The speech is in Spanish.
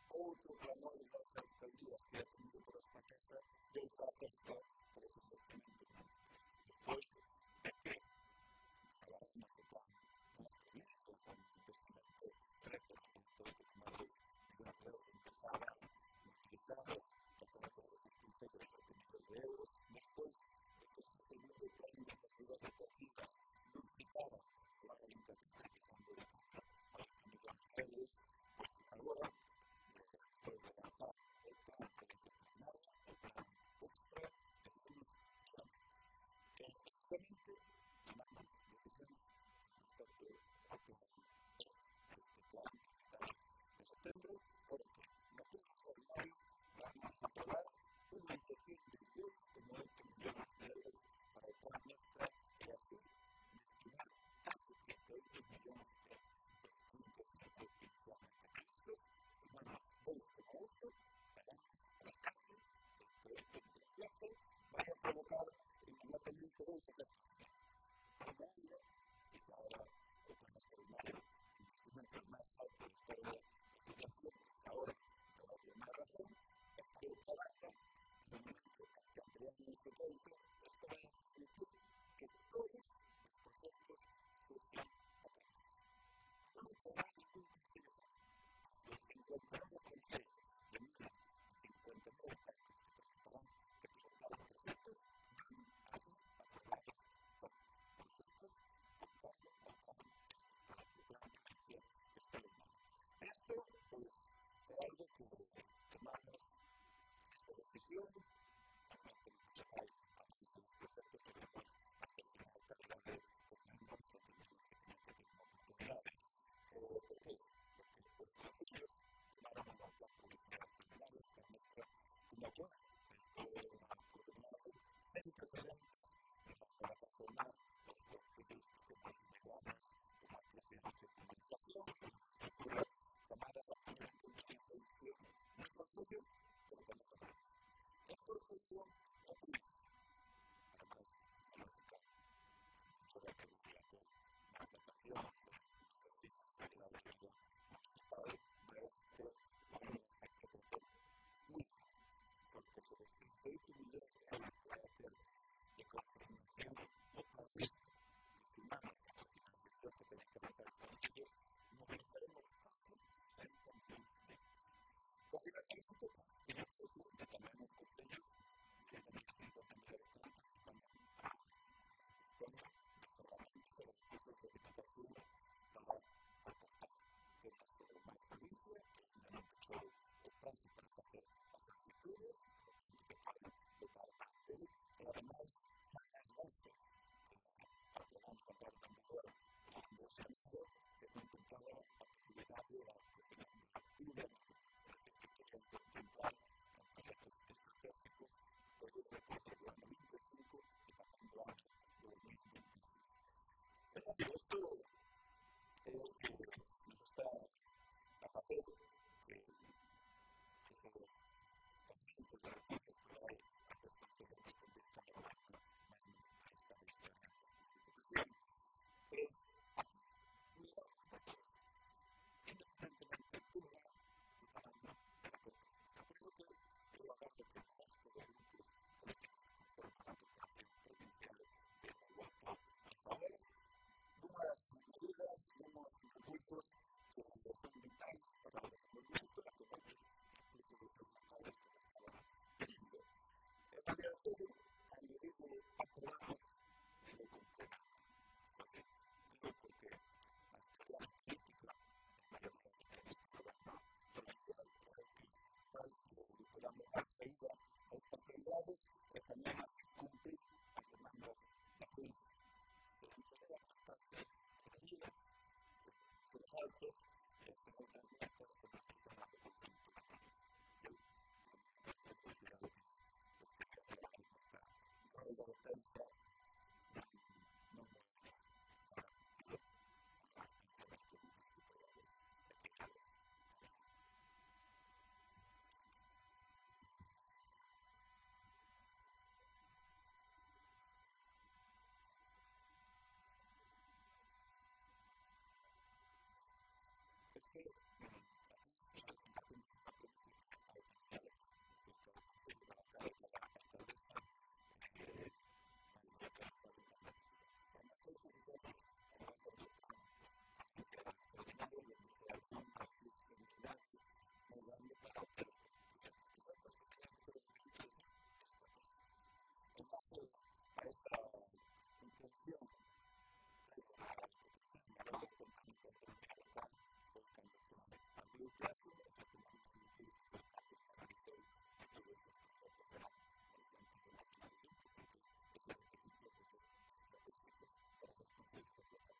Otro clamor de las alcaldías que ha tenido por esta casa de protesta por los investimentos. Después de que ahora no se plan más previsto con investimento récord de 9 millones de euros empezaban utilizados a través de los 15 millones de euros, después de que este segundo plan de infraestructuras deportivas duplicaba la renta que está empezando de compra a los millones de euros, pues ahora después de lanzar el plan de infraestructuras, el plan extra, estamos planes. Precisamente tomamos decisiones respecto a este plan que se da en septiembre, porque no es extraordinario, vamos a aprobar una inversión de 10,9 millones de euros para el plan extra y así destinar casi 38 millones de euros. Un presupuesto inicialmente previstos, sumamos 2,8 pagamos las cárceles del proyecto de esto vaya a provocar inmediatamente dos efectos. Primero, si se ahora el plan extraordinario, el instrumento más alto de la historia de la aplicación, hasta ahora, por alguna razón, el trabajo de nuestro campeón de nuestro crédito es para permitir que todos los proyectos sean aprobados. No tendrá ningún principio. Los 59 consejos de mismos 59 partes que presentaron proyectos van a ser aprobados por nosotros, contando con el plan de acción que está en los manos. Esto, pues, es algo que tomamos esta decisión, ya sin precedentes para transformar los conflictos más medianos como presiones y comunicaciones, las estructuras tomadas a primer punto de influencia en el Consejo, pero también en protección de país. Además, la música sobre la categoría de las votaciones, los servicios de la vida municipal, maestro, un efecto único, porque se distingue y utiliza el carácter de conformación o protesta. Estimamos la financiación que tienen que pasar los consejos, movilizaremos casi 60 millones de euros. La financiación total tiene acceso que también los consejos que necesitan tener en cuenta España solamente los recursos de educación para aportar temas más provincia que tienen mucho plazo para hacer las solicitudes que pueden votar ante pero además son las bases para que vamos a entrar en vigor en el semestre se contemplaba la posibilidad de la vida que podrían contemplar proyectos estratégicos por el recurso del año 25 y también del año 2026. Es decir, esto creo que nos está a hacer que se conscientes de recursos que hay a ser conseguidos con esta programa más establecido en la Constitución. Aquí, miramos por todos, independientemente de la tamaño de la propuesta. Por eso que quiero hablar de que más coherentes políticos que conforman la corporación provincial de Guanajuato hasta ahora, unas medidas, unos recursos que son vitales para el desenvolvimiento de la comunidad, incluso de los locales que se estaban haciendo. En realidad, todo añadido aprobamos de lo concreto. Entonces, digo porque la historia crítica de María Magdalena en este programa provincial, para que podamos dar salida a estas prioridades que también hacen cumplir las demandas de la provincia. Se consideran capaces medidas sobresaltos según las metas que nos sistemas de conjunto de la provincia. Yo considero que los que trabajan en esta rueda de prensa no me para las pensiones públicas y privadas eficaces. Es que las imágenes de la provincia extraordinario y donde se alcanza una flexibilidad muy grande para obtener los que tienen que necesitar esta cosa. En base a esta intención de la protección conjunta económica local, fue el cambio solamente a medio plazo, o sea, que vamos a incluir el cambio se realizó en todos estos procesos de la Organización Nacional de porque es el requisito que se estratégico para los consejos de la